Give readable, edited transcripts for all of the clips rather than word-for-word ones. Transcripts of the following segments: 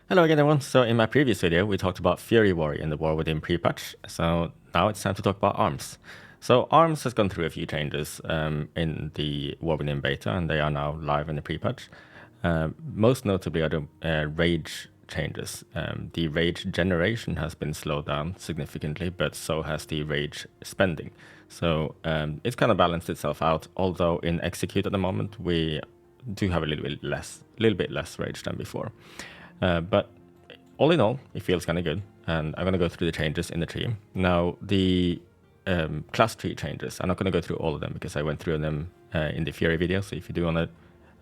Hello again, everyone. So in my previous video, we talked about Fury Warrior in the War Within pre-patch. So now it's time to talk about ARMS. So ARMS has gone through a few changes in the War Within beta, and they are now live in the pre-patch. Most notably are the rage changes. The rage generation has been slowed down significantly, but so has the rage spending. So it's kind of balanced itself out, although in execute at the moment, we do have a little bit less rage than before. But all in all, it feels kind of good. And I'm going to go through the changes in the tree. Now, the class tree changes, I'm not going to go through all of them because I went through them in the Fury video. So if you do want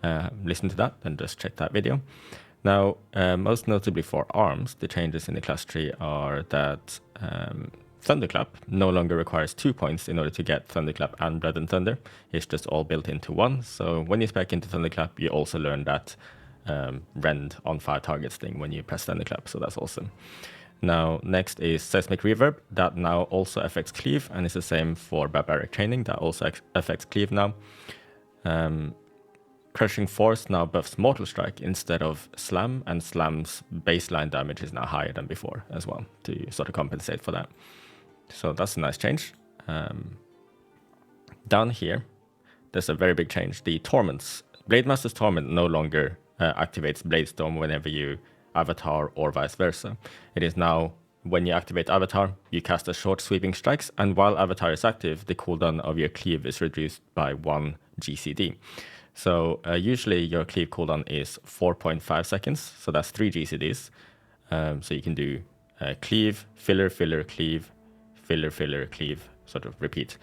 to listen to that, then just check that video. Now, most notably for ARMS, the changes in the class tree are that Thunderclap no longer requires 2 points in order to get Thunderclap and Blood and Thunder. It's just all built into one. So when you spec into Thunderclap, you also learn that rend on 5 targets thing when you press Thunderclap, so that's awesome. Now, next is Seismic Reverb. That now also affects Cleave, and it's the same for Barbaric Training. That also affects Cleave now. Crushing Force now buffs Mortal Strike instead of Slam, and Slam's baseline damage is now higher than before as well, to sort of compensate for that. So that's a nice change. Down here, there's a very big change. The Torments. Blademaster's Torment no longer activates Bladestorm whenever you avatar or vice versa. It is now, when you activate avatar, you cast a short sweeping strikes, and while avatar is active, the cooldown of your cleave is reduced by 1 GCD. So usually your cleave cooldown is 4.5 seconds, so that's 3 GCDs. So you can do cleave, filler, filler, cleave, filler, filler, cleave, sort of repeat.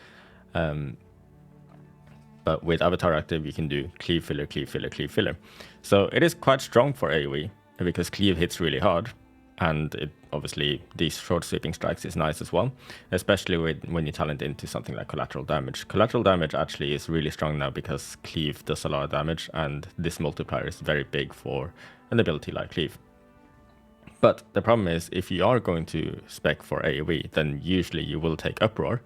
But with avatar active, you can do cleave, filler, cleave, filler, cleave, filler. So it is quite strong for AOE because cleave hits really hard. And it, obviously, these short sweeping strikes is nice as well, especially when you talent into something like collateral damage. Collateral damage actually is really strong now because cleave does a lot of damage, and this multiplier is very big for an ability like cleave. But the problem is, if you are going to spec for AOE, then usually you will take Uproar.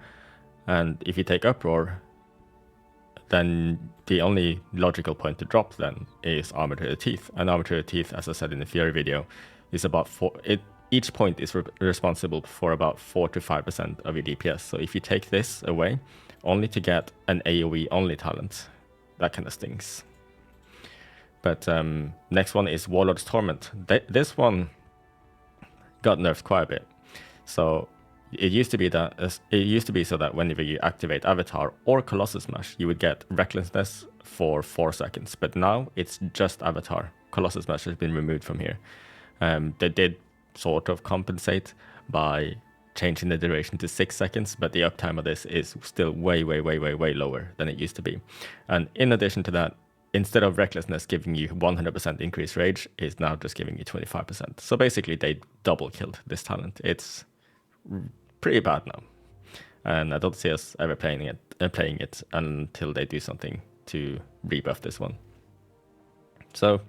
And if you take Uproar, then the only logical point to drop then is Armor to the Teeth. And Armor to the Teeth, as I said in the Fury video, is about each point is responsible for about 4 to 5% of your DPS. So if you take this away, only to get an AOE only talent, that kind of stings. But next one is Warlord's Torment. This one got nerfed quite a bit. So it used to be so that whenever you activate Avatar or Colossus Smash, you would get Recklessness for 4 seconds. But now it's just Avatar. Colossus Smash has been removed from here. They did sort of compensate by changing the duration to 6 seconds, but the uptime of this is still way lower than it used to be. And in addition to that, instead of Recklessness giving you 100% increased rage, it's now just giving you 25%. So basically, they double killed this talent. It's pretty bad now, and I don't see us ever playing it until they do something to rebuff this one. So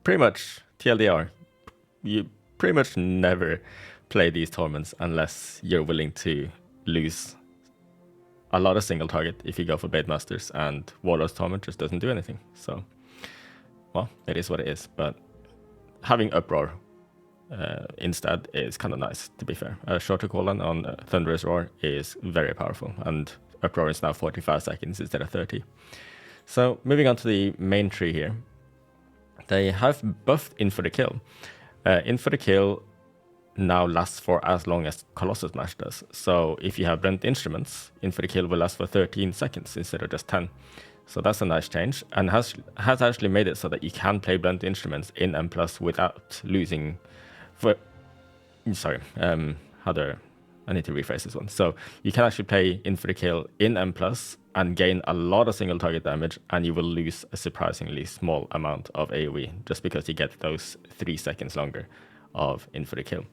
pretty much TLDR, you pretty much never play these torments unless you're willing to lose a lot of single target if you go for Blademasters, and Warlord's Torment just doesn't do anything. So, well, it is what it is, but having Uproar instead is kind of nice, to be fair. A shorter cooldown on Thunderous Roar is very powerful, and Uproar is now 45 seconds instead of 30. So moving on to the main tree here, they have buffed In for the Kill. In for the Kill now lasts for as long as Colossus Smash does. So if you have Blunt Instruments, In for the Kill will last for 13 seconds instead of just 10. So that's a nice change, and has actually made it so that you can play Blunt Instruments in M+ without losing. I need to rephrase this one. So you can actually play In for the Kill in M+ and gain a lot of single target damage, and you will lose a surprisingly small amount of AoE just because you get those 3 seconds longer of In for the Kill.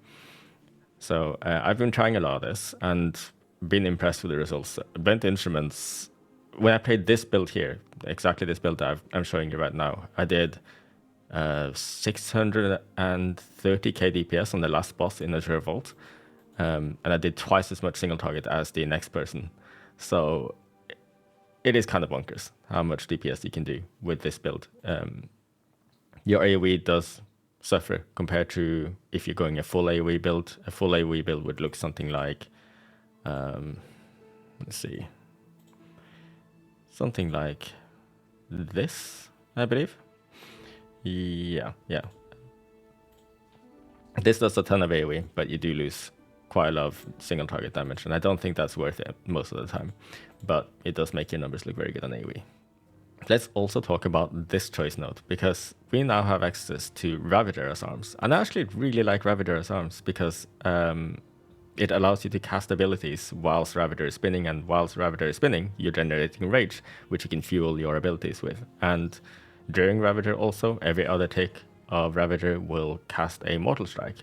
So I've been trying a lot of this and been impressed with the results. Blunt Instruments, when I played this build here, exactly this build that I'm showing you right now, I did 630k DPS on the last boss in Azure Vault, and I did twice as much single target as the next person. So it is kind of bonkers how much DPS you can do with this build. Your AoE does suffer compared to if you're going a full AoE build. A full AoE build would look something like, let's see, something like this, I believe. Yeah. This does a ton of AoE, but you do lose quite a lot of single target damage, and I don't think that's worth it most of the time. But it does make your numbers look very good on AoE. Let's also talk about this choice note, because we now have access to Ravager as arms. And I actually really like Ravager as arms, because it allows you to cast abilities whilst Ravager is spinning, and whilst Ravager is spinning, you're generating rage, which you can fuel your abilities with. And during Ravager also, every other tick of Ravager will cast a Mortal Strike.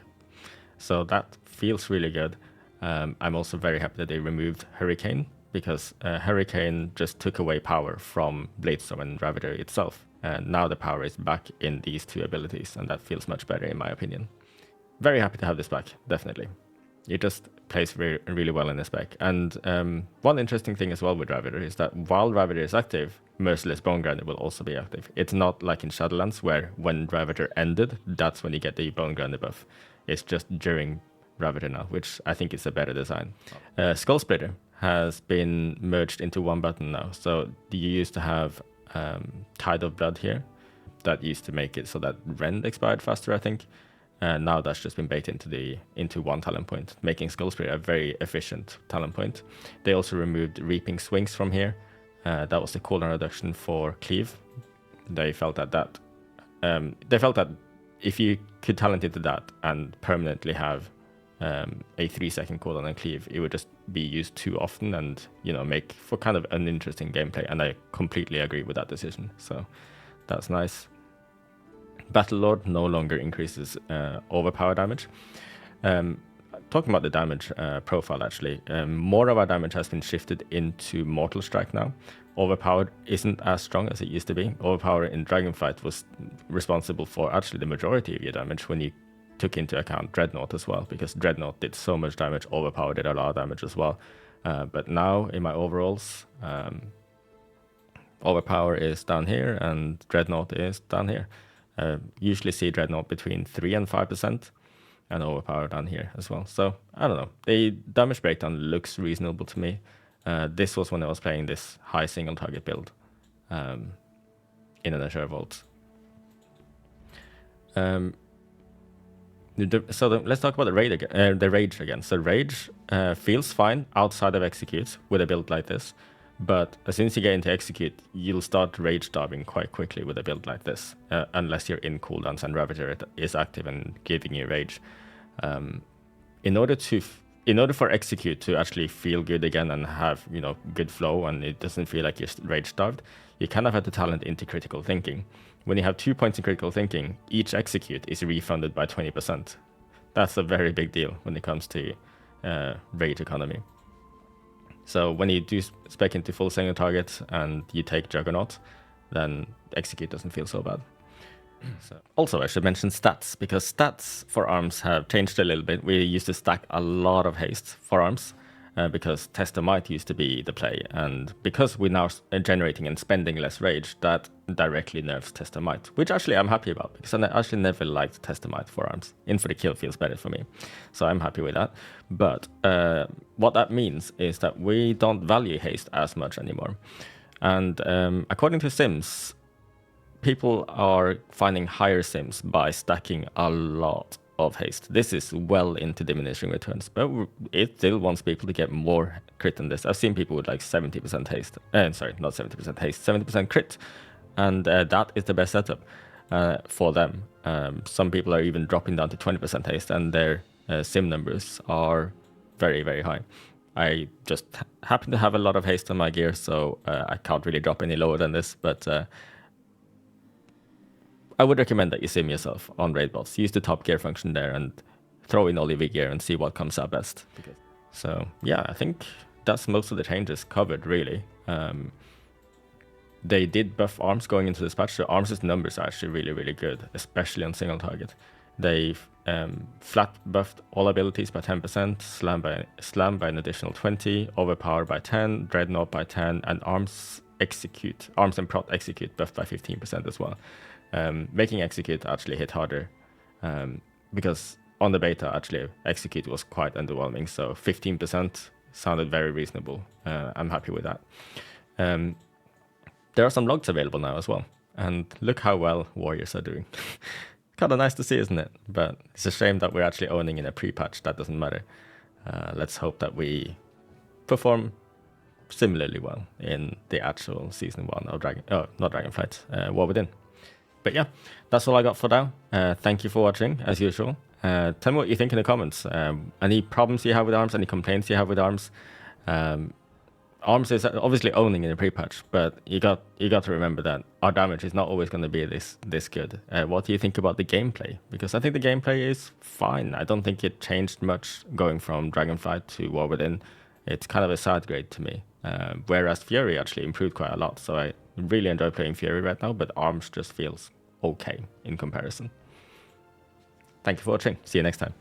So that feels really good. I'm also very happy that they removed Hurricane, because Hurricane just took away power from Bladestorm and Ravager itself. And now the power is back in these two abilities, and that feels much better in my opinion. Very happy to have this back, definitely. It just plays really well in the spec. And one interesting thing as well with Ravager is that while Ravager is active, Merciless Bone Grinder will also be active. It's not like in Shadowlands, where when Ravager ended, that's when you get the Bone Grinder buff. It's just during Ravager now, which I think is a better design. Skull Splitter has been merged into one button now. So you used to have Tide of Blood here. That used to make it so that Rend expired faster, I think. Now that's just been baked into one talent point, making Skull Splitter a very efficient talent point. They also removed Reaping Swings from here. That was the cooldown reduction for Cleave. They felt that if you could talent into that and permanently have a 3-second cooldown on Cleave, it would just be used too often and, make for kind of uninteresting gameplay. And I completely agree with that decision. So that's nice. Battle Lord no longer increases overpower damage. Talking about the damage profile, actually, more of our damage has been shifted into Mortal Strike now. Overpowered isn't as strong as it used to be. Overpower in Dragonflight was responsible for actually the majority of your damage when you took into account Dreadnought as well, because Dreadnought did so much damage, Overpower did a lot of damage as well. But now in my overalls, Overpower is down here and Dreadnought is down here. Usually see Dreadnought between 3 and 5%, and Overpower down here as well. So I don't know. The damage breakdown looks reasonable to me. This was when I was playing this high single target build in an Azure Vault. Let's talk about the rage again. So rage feels fine outside of execute with a build like this. But as soon as you get into execute, you'll start rage starving quite quickly with a build like this, unless you're in cooldowns and Ravager is active and giving you rage. In order for execute to actually feel good again and have good flow and it doesn't feel like you're rage starved, you kind of have to talent into critical thinking. When you have 2 points in critical thinking, each execute is refunded by 20%. That's a very big deal when it comes to rage economy. So when you do spec into full single target and you take Juggernaut, then execute doesn't feel so bad. Also, I should mention stats, because stats for arms have changed a little bit. We used to stack a lot of haste for arms because Test of Might used to be the play. And because we're now generating and spending less rage, that directly nerfs Test of Might, which actually I'm happy about, because I actually never liked Test of Might for arms. In for the kill feels better for me. So I'm happy with that. But what that means is that we don't value haste as much anymore. And according to Sims, people are finding higher Sims by stacking a lot of haste. This is well into diminishing returns, but it still wants people to get more crit than this. I've seen people with like 70% haste. Sorry, not 70% haste, 70% crit. And that is the best setup for them. Some people are even dropping down to 20% haste, and their sim numbers are very, very high. I just happen to have a lot of haste on my gear, so I can't really drop any lower than this, but I would recommend that you sim yourself on raid bots. Use the top gear function there and throw in all your gear and see what comes out best. So yeah, I think that's most of the changes covered, really. They did buff arms going into this patch, so arms' numbers are actually really, really good, especially on single target. They flat buffed all abilities by 10%, slam by an additional 20, overpower by 10, dreadnought by 10, and arms and prot execute buffed by 15% as well. Making execute actually hit harder because on the beta, actually, execute was quite underwhelming. So 15% sounded very reasonable. I'm happy with that. There are some logs available now as well. And look how well warriors are doing. Kind of nice to see, isn't it? But it's a shame that we're actually owning in a pre-patch. That doesn't matter. Let's hope that we perform similarly well in the actual season 1 of not Dragonflight, War Within. But yeah, that's all I got for now. Thank you for watching, as usual. Tell me what you think in the comments. Any problems you have with arms, any complaints you have with arms. Arms is obviously owning in a pre-patch, but you got to remember that our damage is not always going to be this good. What do you think about the gameplay? Because I think the gameplay is fine. I don't think it changed much going from Dragonflight to War Within. It's kind of a side grade to me. Whereas Fury actually improved quite a lot, so I really enjoy playing Fury right now, but Arms just feels okay in comparison. Thank you for watching. See you next time.